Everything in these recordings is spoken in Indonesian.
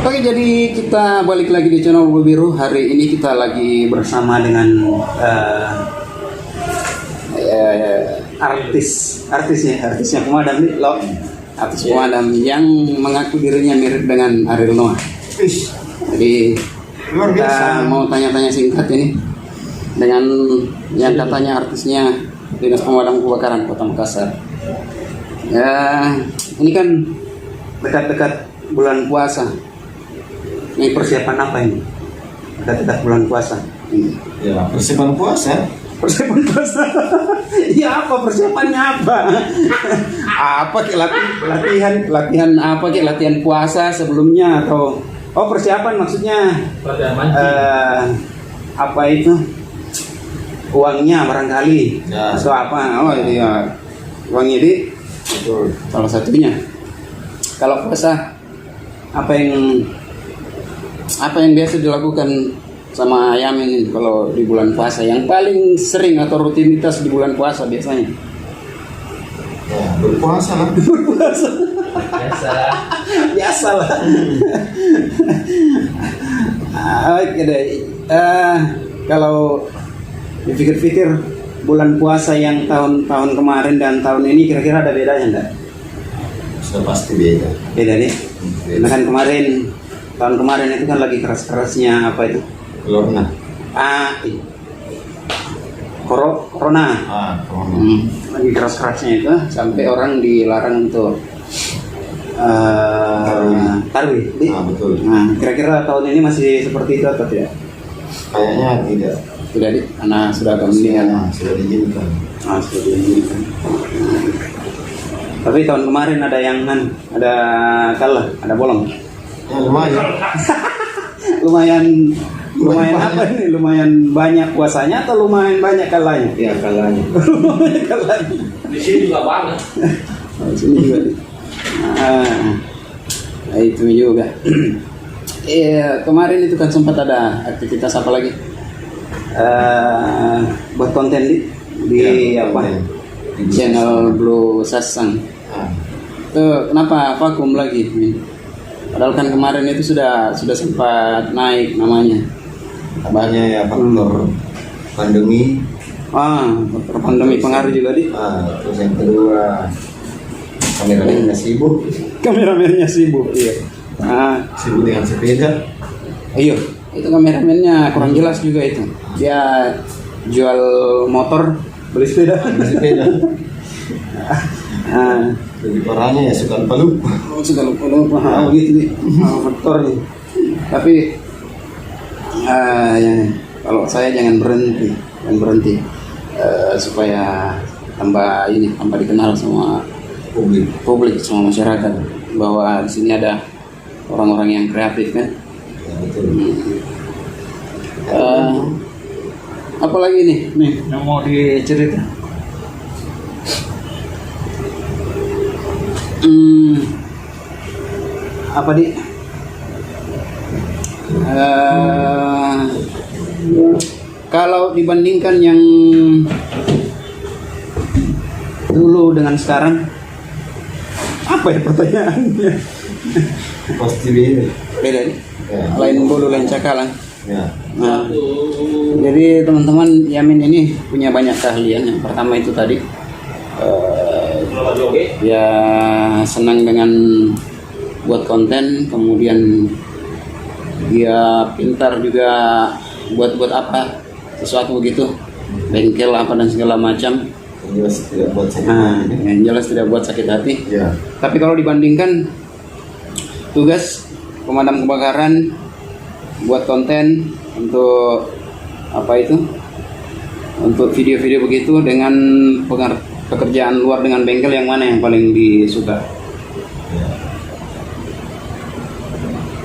Oke, jadi kita balik lagi di channel Bulu Biru. Hari ini kita lagi bersama dengan artisnya pemadam nih, loh. Artis pemadam yang mengaku dirinya mirip dengan Ariel Noah. Jadi kita mau tanya-tanya singkat ini dengan yang katanya artisnya Dinas Pemadam Kebakaran Kota Makassar. Ya, ini kan dekat-dekat bulan puasa. Ini persiapan apa ini? Dekat-dekat bulan puasa. Ya, persiapan puasa. Persiapan puasa. Ya apa persiapannya apa? Apa kayak latihan apa kayak latihan puasa sebelumnya atau persiapan maksudnya apa itu? Uangnya barangkali. Ya. Atau apa? Oh iya. Uang ini Betul. salah satunya. Kalau puasa apa yang biasa dilakukan sama Yamin ini kalau di bulan puasa, yang paling sering atau rutinitas di bulan puasa biasanya? Ya, berpuasa lah. Biasalah. Oke deh. Kalau dipikir-pikir bulan puasa yang tahun kemarin dan tahun ini kira-kira ada bedanya enggak? Sudah pasti beda. Beda nih. Karena kan tahun kemarin itu kan lagi keras-kerasnya apa itu? Corona. Corona. Corona. Lagi keras-kerasnya itu sampai orang dilarang untuk tarwih. Betul. Nah, kira-kira tahun ini masih seperti itu atau tidak? Kayaknya tidak. Tidak, karena sudah agak mendingan. Sudah diizinkan. Sudah diizinkan. Tapi tahun kemarin ada yang ada kalah, ada bolong. Ya, lumayan. lumayan apa ini? Lumayan banyak puasanya atau lumayan banyak kalahnya? Ya, kalahnya. Lumayan kalahnya. Di sini juga banget. Di sini juga. Itu juga. Kemarin itu kan sempat ada aktivitas apa lagi? Buat konten di apa? Di channel Blue Sasang. Tuh, kenapa vakum lagi? Padahal kan kemarin itu sudah sempat naik namanya. Banyak ya faktor pandemi. Faktor pandemi pengaruh juga Terus yang kedua kameramennya sibuk. Kameramennya sibuk, iya. Sibuk dengan sepeda. Iya, itu kameramennya kurang jelas juga itu. Dia jual motor, beli sepeda. Lebih parahnya ya suka lupa. Sudah lupa gitu nih faktornya. Tapi kalau saya jangan berhenti supaya tambah dikenal sama publik sama masyarakat bahwa di sini ada orang-orang yang kreatif kan. Ya, betul. Apalagi nih yang mau dicerita? Apa kalau dibandingkan yang dulu dengan sekarang, apa ya pertanyaannya? Pasti beda. Beda nih. Ya. Lain bulu lain cakalang. Ya. Nah, jadi teman-teman, Yamin ini punya banyak keahlian. Yang pertama itu tadi ya senang dengan buat konten, kemudian dia pintar juga buat apa sesuatu begitu, bengkel apa dan segala macam. Yang jelas tidak buat sakit hati. Yang jelas tidak buat sakit hati. Ya. Tapi kalau dibandingkan tugas pemadam kebakaran buat konten untuk apa itu, untuk video-video begitu dengan pekerjaan luar dengan bengkel, yang mana yang paling disuka? Ya.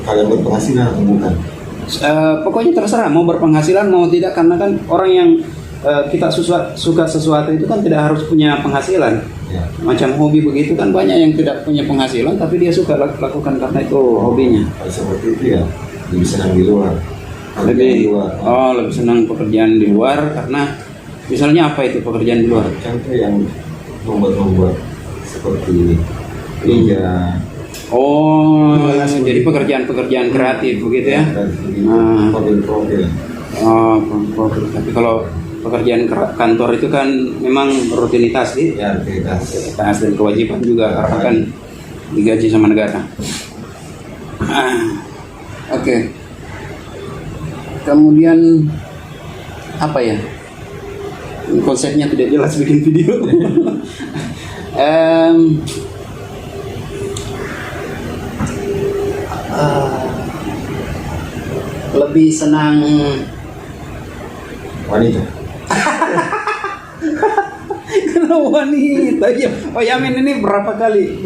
Kalian berpenghasilan atau bukan? Pokoknya terserah mau berpenghasilan mau tidak, karena kan orang yang kita suka sesuatu itu kan tidak harus punya penghasilan. Ya. Macam hobi begitu kan banyak yang tidak punya penghasilan tapi dia suka lakukan karena itu hobinya. Kalau seperti itu ya lebih senang di luar. Lebih senang pekerjaan di luar karena misalnya apa itu pekerjaan di luar? Contoh yang membuat seperti meja, Oh, jadi pekerjaan-pekerjaan kreatif begitu ya? Profil. Oh, profil. Tapi kalau pekerjaan kantor itu kan memang rutinitas sih. Ya, rutinitas. Dan kewajiban juga karena kan digaji sama negara. Oke. Kemudian apa ya? Konsepnya tidak jelas bikin video. Lebih senang Wanita. karena wanita ya. Oh Yamin ini berapa kali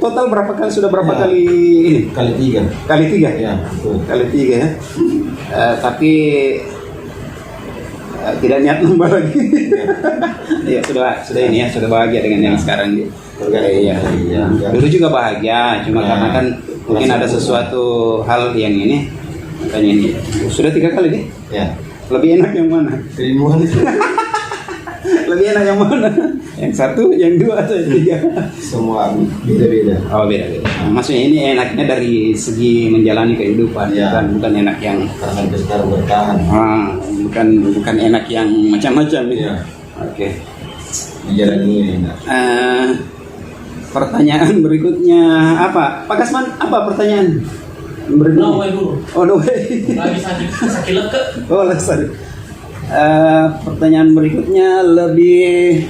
total berapa kali sudah berapa Ya. kali ini Kali 3. kali 3 Ya, betul. kali 3 ya. Tapi tidak niat nambah lagi. Ya sudah ini ya, sudah bahagia dengan yang sekarang gitu. Iya. Dulu juga bahagia, cuma Ya. karena kan mungkin ada sesuatu hal yang ini, makanya ini sudah 3 kali nih. Ya. Lebih enak yang mana? Kerimuan itu. Lebih enak yang mana? Yang 1, yang 2 atau yang 3? Semua beda-beda. Oh beda-beda. Maksudnya ini enaknya dari segi menjalani kehidupan, Ya. bukan enak yang Karena sampai sekarang bertahan. bukan enak yang macam-macam nih. Ya. Oke. Di jalan ini enak. Pertanyaan berikutnya apa? Pak Kasman, apa pertanyaan berikutnya? No way dulu. Oh no way. Lagi sakit leket. Oh sorry. Pertanyaan berikutnya lebih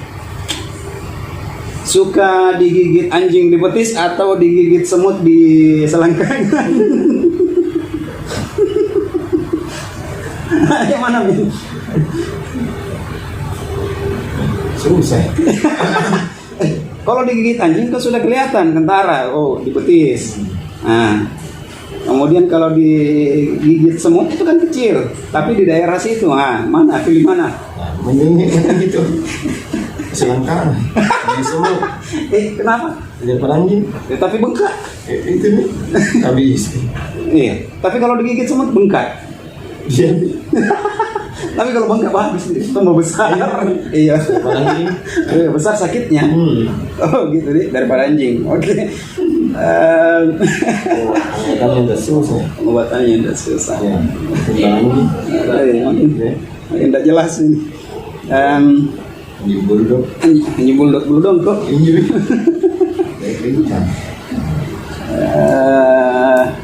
suka digigit anjing di betis atau digigit semut di selangkangan? Yang mana Min? Susah. Kalau digigit anjing kan sudah kelihatan kentara, oh di betis. Nah, kemudian kalau digigit semut itu kan kecil, tapi di daerah situ, mana pilih mana? Nah, mending gitu. Selangkah. Ini semua. Kenapa? Daripada anjing. Tapi bengkak. Itu nih. Habis. Iya, tapi kalau digigit semut bengkak. Dia Tapi kalau bengkak bagus, tambah besar. Iya. daripada anjing. Besar sakitnya. Oh gitu deh, daripada anjing. Oke. Oh, kan yang udah susah. Pengobatannya udah susah. Ya. Daripada anjing. Makin tidak jelas ini. Anjing bulldog. Anjing bulldog kok. Ini. Baik lincah.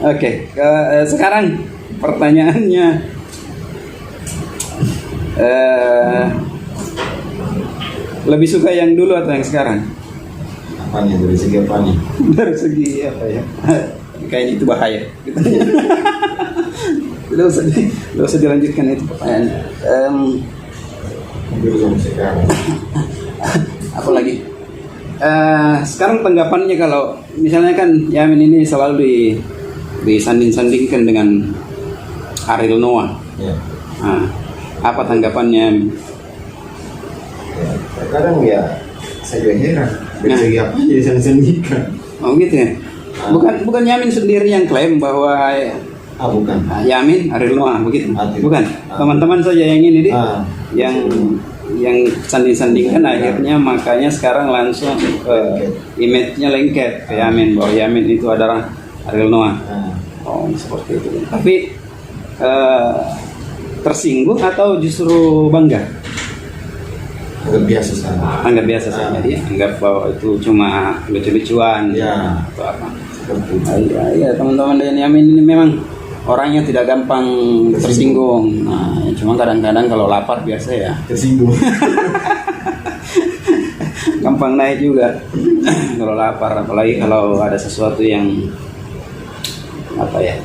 Oke, sekarang pertanyaannya lebih suka yang dulu atau yang sekarang? Apanya dari segi apanya? Dari segi apa ya? Kayaknya itu bahaya. Tidak usah dilanjutkan itu pertanyaannya. Dulu sama sekarang. Apa lagi? Sekarang tanggapannya kalau misalnya kan Yamin ini selalu disanding-sandingkan dengan Ariel Noah. Ya. Apa tanggapannya? Ya, kadang ya saya juga heran dari segi apa jadi sanding-sandingkan. Oh gitu ya? Bukan Yamin sendiri yang klaim bahwa Bukan. Yamin Ariel Noah begitu? Tidak. Bukan. Teman-teman saja yang ini yang sanding-sandingkan akhirnya makanya sekarang langsung image-nya lengket ke Yamin bahwa Yamin itu adalah Ariel Noah. Oh seperti itu. Tapi tersinggung atau justru bangga? Anggap biasa saja. Anggap biasa saja dia. Anggap bahwa itu cuma lucu-lucuan Ya. atau apa? Seperti itu. Iya teman-teman dan Yamin ini memang orangnya tidak gampang tersinggung. Nah, cuma kadang-kadang kalau lapar biasa ya Tersinggung. gampang naik juga kalau lapar, apalagi kalau ada sesuatu yang apa ya.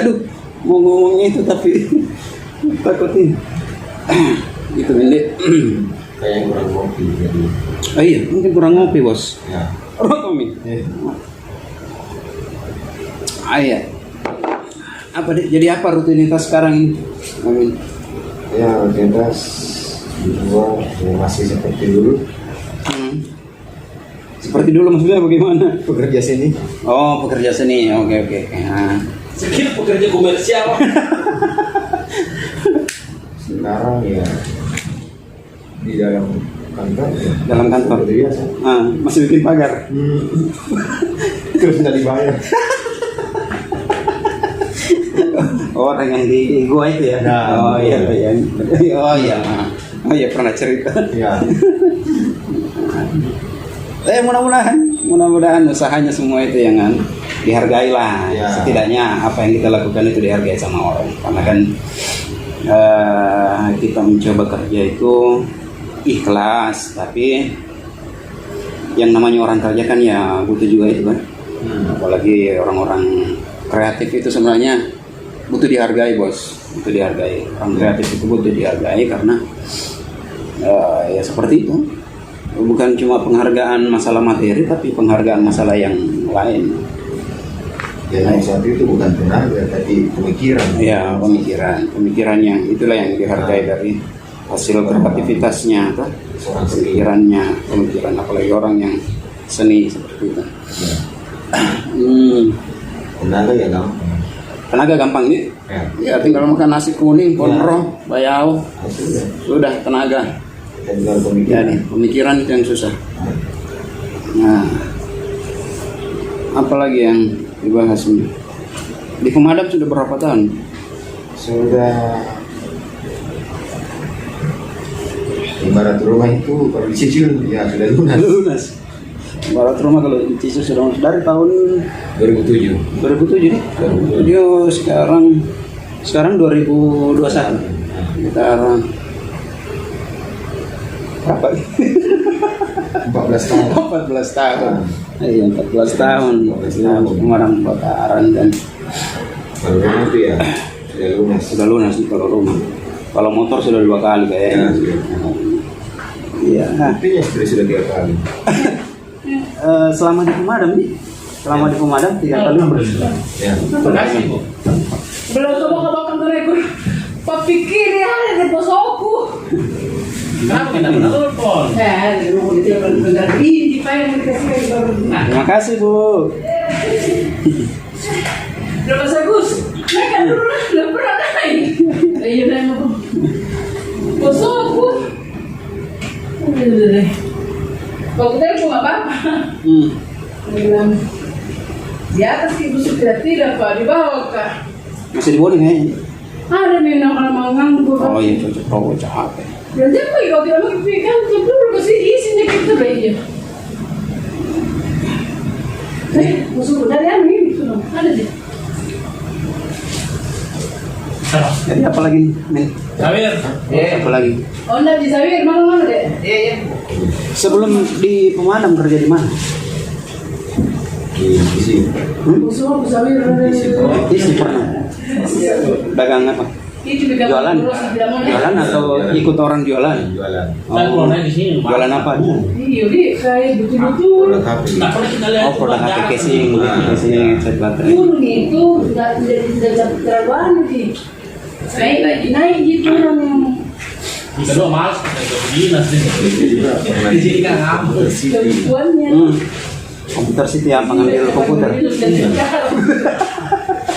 Aduh, mau ngomongnya itu tapi takutin. Gitu Binde. Kayak kurang kopi jadi. Oh iya, mungkin kurang ngopi bos. Ya. Rotomi. Iya. Apa deh? Jadi apa rutinitas sekarang ini? Amin. Ya, rutinitas di luar ya masih seperti dulu. Seperti dulu maksudnya bagaimana? Pekerja sini. Oh, pekerja seni. Oke. Nah. Sedikit pekerja komersial. Sekarang ya di dalam kantor. Dalam kantor. Seperti biasa. Masih bikin pagar. Terus nggak dibayar. Orang yang di gua itu ya. Nah, oh iya. Pernah cerita. Ya. Mudah-mudahan usahanya semua itu yang dihargai lah. Ya. Setidaknya apa yang kita lakukan itu dihargai sama orang. Karena kan kita mencoba kerja itu ikhlas, tapi yang namanya orang kerja kan ya butuh juga itu kan. Apalagi orang-orang kreatif itu sebenarnya butuh dihargai, bos. Butuh dihargai. Orang kreatif itu butuh dihargai karena ya seperti itu. Bukan cuma penghargaan masalah materi, tapi penghargaan masalah yang lain. Ya, nomor satu itu bukan tenaga, tapi pemikiran. Ya, pemikiran yang itulah yang dihargai dari hasil kreativitasnya, pemikiran apalagi orang yang seni seperti itu. Tenaga ya gampang. Tenaga gampang ini. Ya, tinggal makan nasi kuning, ponro, bayau, sudah tenaga. Tinggal Ya nih, pemikiran itu yang susah. Nah, apalagi yang dibahas ini? Di pemadam sudah berapa tahun? Sudah ibarat rumah itu kalau dicicil ya sudah lunas. Barat rumah kalau dicicil sudah dari tahun 2007. 2007 nih. Dia sekarang 2021. Sekarang berapa? 14 tahun. 14 tahun. Iya, 14 tahun. Orang bakaran dan Kalau rumah itu ya sudah lunas. Sudah lunas kalau rumah. Kalau motor sudah 2 kali kayaknya. Iya. Artinya sudah 3 kali. Selama di pemadam nih. Selama di pemadam 3 kali Ya. Makasih, Bu. Belum coba ke belakang rekor. Papikir ya ada bosku. Kenapa kita minta telepon? Mau ditelepon bentar ini pak yang dikasih baru. Terima kasih, Bu. Berapa Agus? Mereka dulu lah, belum pernah naik. Ayo naik mau. Bosku. Kalau kita itu nggak apa-apa. Bilang di atas ibu tidak pak, di bawah kak. Masih di boarding kayaknya. Ada nih orang mau nganggur. Oh iya, cocok capek. Dan dia kalau tidak mau ikan dulu kasih isinya gitu lah iya. Musuh dari anu ini tuh ada deh. Jadi apa lagi nih, Min? Samir. Apa lagi? Oh enggak bisa wir mana deh. Iya. Sebelum di pemadam kerja di mana? Di sini. Musuh bisa wir. Di sini pernah. Dagang apa? Jualan atau ikut orang jualan? Jualan. Kan mulai di sini. Jualan apa? Iya deh kayak betul-betul. Produk HP. Tak pernah kita lihat. Produk HP casing, headset baterai. Turun itu tidak terlalu aneh sih. Naik gitu orang yang Kita doang malas kita ke dinas nih. Di sini kan ngambek. kebutuhannya. Komputer City apa ngambil komputer?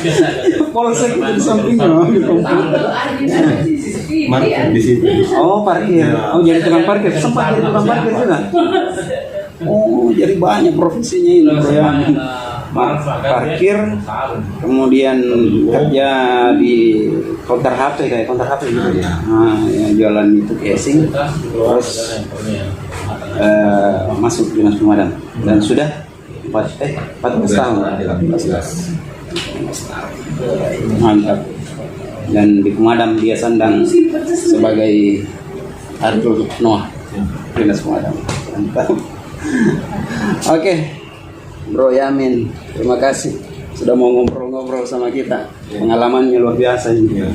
Biasa. Polsek itu di sampingnya. Market di situ. Oh, parkir. Oh, jadi tukang parkir. Sempat jadi tukang parkir juga. Oh, jadi banyak profesinya ini, bro ya. Parkir, kemudian kerja di counter HP kayak counter HP gitu. Nah, ya, jualan itu casing, terus masuk dinas pemadam dan sudah 14 tahun. 14. Mantap. Dan di pemadam dia sandang sebagai Arthur Noah dinas pemadam. Mantap. Oke, Bro Yamin, terima kasih sudah mau ngobrol-ngobrol sama kita. Pengalamannya luar biasa ini.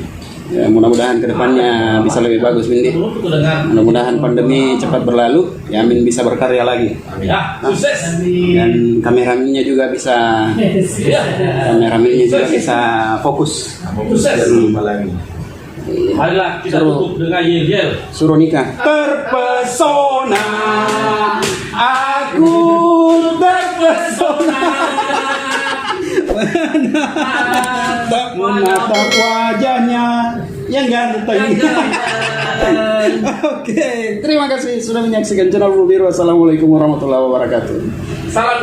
Ya, mudah-mudahan kedepannya bisa lebih bagus, Windy. Mudah-mudahan pandemi cepat berlalu, Yamin bisa berkarya lagi. Ya, sukses. Dan kameraminnya juga bisa fokus. Sukses. Lagi. Marilah kita tutup dengan yel-yel. Suruh nikah. Terpesona, aku terpesona. Tak menatap wajahnya yang ganteng. Oke, terima kasih sudah menyaksikan channel Blue Biru. Assalamualaikum warahmatullahi wabarakatuh. Salam